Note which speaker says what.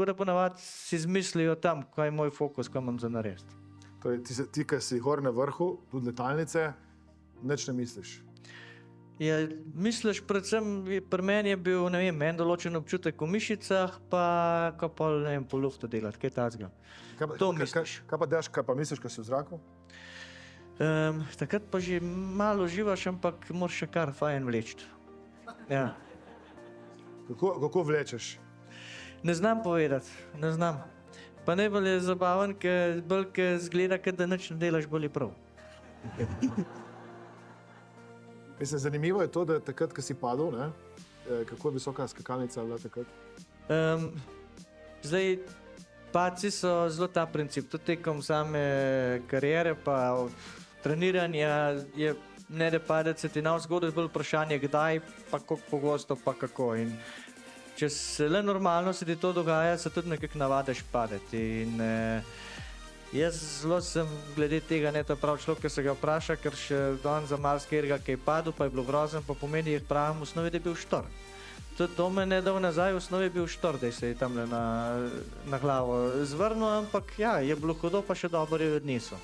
Speaker 1: tako da ponavadi si izmislijo tam, kaj je moj fokus, kaj imam za narediti.
Speaker 2: Torej, ti, ki si gor na vrhu, tudi letalnice, nič ne misliš.
Speaker 1: Ja, misliš, predvsem pri meni je bil, ne vem, en določen občutek v mišicah, pa ko pol, ne vem, po luftu delati, kaj takega. To misliš.
Speaker 2: Kaj pa misliš, ko si v zraku?
Speaker 1: Takrat pa že malo uživaš, ampak moraš še kar fajn vleči. Ja.
Speaker 2: Kako vlečeš?
Speaker 1: Ne znam povedati, ne znam. Pa najbolj je zabaven, ker zgleda, da nič ne delaš, bolj je prav.
Speaker 2: Mislim, zanimivo je to, da takrat, ko si padel, ne? Kako je visoka skakalnica bila takrat?
Speaker 1: Zdaj, padci so zelo ta princip, tudi tekom same kariere, pa treniranja je ne da padec, se ti navzgod bolj vprašanje, kdaj, pa koliko pogosto, pa kako. In če se le normalno se ti to dogaja, se tudi nekako navadiš padeti. In jaz zelo sem glede tega ne ta prav človek, ki se ga vpraša, ker še dan za marsikatera, ki je padel, pa je bilo grozen, pa pomeni, jih pravim, v osnovi, da je bil štor. Tudi to me ne dal nazaj, v osnovi je bil štor, da se je tam na glavo zvrnil, ampak ja, je bilo hudo, pa še dobro je odnesel.